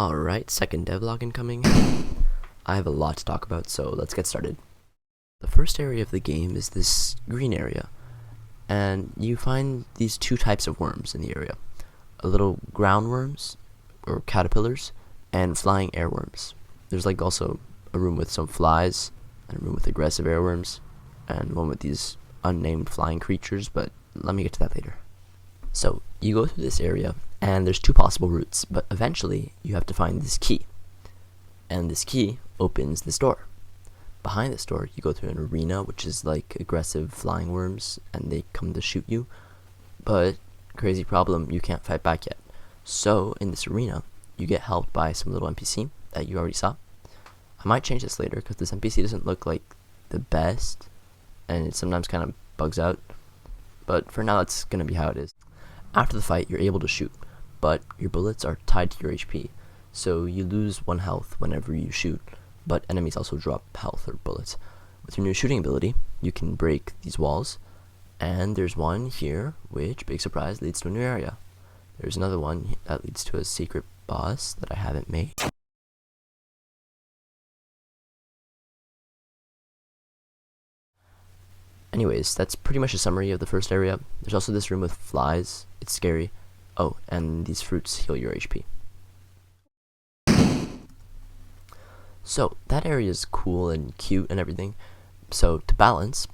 Alright, second devlog incoming. I have a lot to talk about, so let's get started. The first area of the game is this green area, and you find these two types of worms in the area. A little ground worms, or caterpillars, and flying airworms. There's like also a room with some flies, and a room with aggressive airworms, and one with these unnamed flying creatures, but let me get to that later. So, you go through this area, and there's two possible routes, but eventually you have to find this key. And this key opens this door. Behind this door, you go through an arena, which is like aggressive flying worms, and they come to shoot you. But, crazy problem, you can't fight back yet. So, in this arena, you get helped by some little NPC that you already saw. I might change this later, because this NPC doesn't look like the best, and it sometimes kind of bugs out. But for now, that's going to be how it is. After the fight, you're able to shoot, but your bullets are tied to your HP, so you lose 1 health whenever you shoot, but enemies also drop health or bullets. With your new shooting ability, you can break these walls, and there's one here, which, big surprise, leads to a new area. There's another one that leads to a secret boss that I haven't made. Anyways, that's pretty much a summary of the first area. There's also this room with flies. It's scary. Oh, and these fruits heal your HP. So, that area is cool and cute and everything. So, to balance,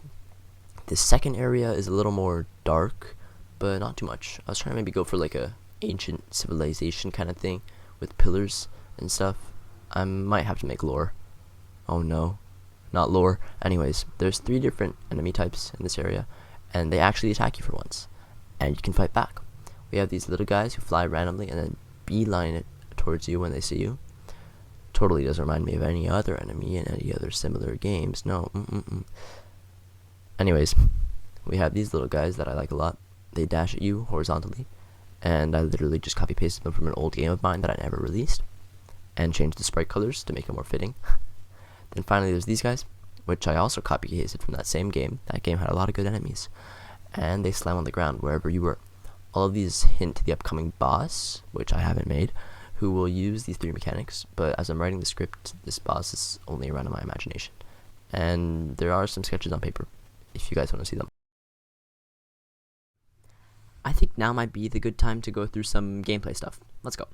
this second area is a little more dark, but not too much. I was trying to maybe go for like a ancient civilization kind of thing with pillars and stuff. I might have to make lore. Oh no. Not lore. Anyways, there's 3 different enemy types in this area, and they actually attack you for once, and you can fight back. We have these little guys who fly randomly and then beeline it towards you when they see you. Totally doesn't remind me of any other enemy in any other similar games. No. Anyways, we have these little guys that I like a lot. They dash at you horizontally, and I literally just copy pasted them from an old game of mine that I never released, and changed the sprite colors to make it more fitting. Then finally there's these guys, which I also copy pasted from that same game. That game had a lot of good enemies, and they slam on the ground wherever you were. All of these hint to the upcoming boss, which I haven't made, who will use these 3 mechanics, but as I'm writing the script, this boss is only around in my imagination. And there are some sketches on paper, if you guys want to see them. I think now might be the good time to go through some gameplay stuff. Let's go.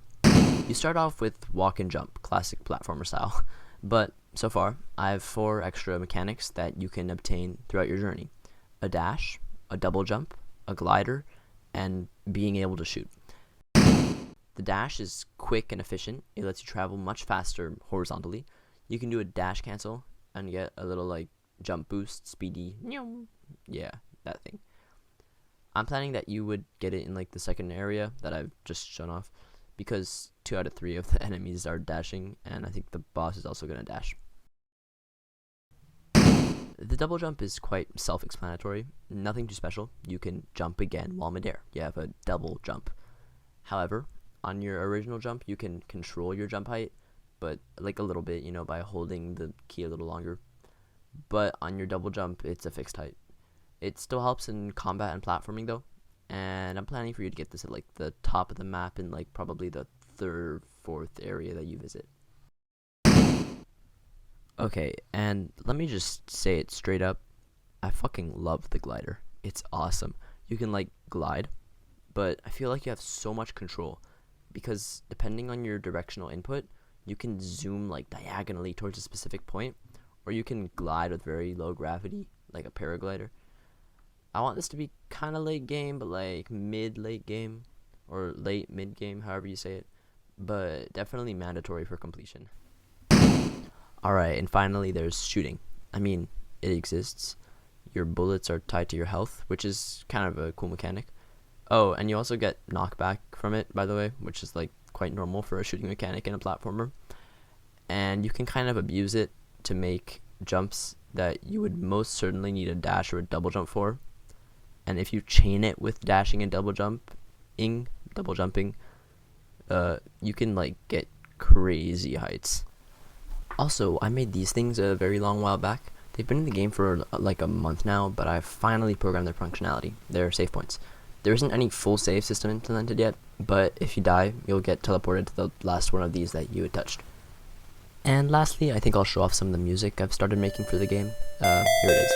You start off with walk and jump, classic platformer style, but so far, I have 4 extra mechanics that you can obtain throughout your journey. A dash, a double jump, a glider, and being able to shoot. The dash is quick and efficient. It lets you travel much faster horizontally. You can do a dash cancel and get a little like jump boost, speedy. Yeah, that thing. I'm planning that you would get it in like the second area that I've just shown off, because 2 out of 3 of the enemies are dashing, and I think the boss is also going to dash. The double jump is quite self-explanatory, nothing too special. You can jump again while midair. You have a double jump. However, on your original jump, you can control your jump height, but like a little bit, by holding the key a little longer. But on your double jump, it's a fixed height. It still helps in combat and platforming though, and I'm planning for you to get this at like the top of the map in like probably the 3rd, 4th area that you visit. Okay, and let me just say it straight up, I fucking love the glider. It's awesome. You can like glide, but I feel like you have so much control, because depending on your directional input, you can zoom like diagonally towards a specific point, or you can glide with very low gravity, like a paraglider. I want this to be kind of late game, but like mid-late game, or late mid-game, however you say it, but definitely mandatory for completion. Alright, and finally there's shooting. I mean, it exists. Your bullets are tied to your health, which is kind of a cool mechanic. Oh, and you also get knockback from it, by the way, which is like quite normal for a shooting mechanic in a platformer. And you can kind of abuse it to make jumps that you would most certainly need a dash or a double jump for. And if you chain it with dashing and double jumping, you can like get crazy heights. Also, I made these things a very long while back. They've been in the game for like a month now, but I've finally programmed their functionality. They're save points. There isn't any full save system implemented yet, but if you die, you'll get teleported to the last one of these that you had touched. And lastly, I think I'll show off some of the music I've started making for the game. Here it is.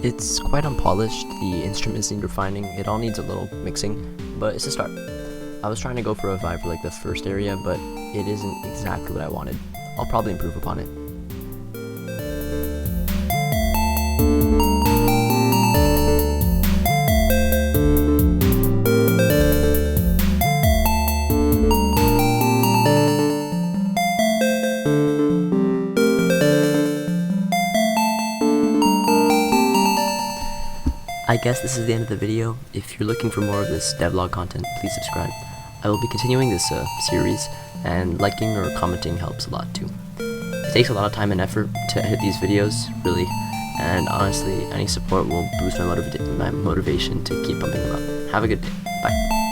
It's quite unpolished, the instruments need refining, it all needs a little mixing, but it's a start. I was trying to go for a vibe for like the first area, but it isn't exactly what I wanted. I'll probably improve upon it. I guess this is the end of the video. If you're looking for more of this devlog content, please subscribe. I will be continuing this series, and liking or commenting helps a lot too. It takes a lot of time and effort to edit these videos, really, and honestly, any support will boost my motivation to keep pumping them up. Have a good day. Bye.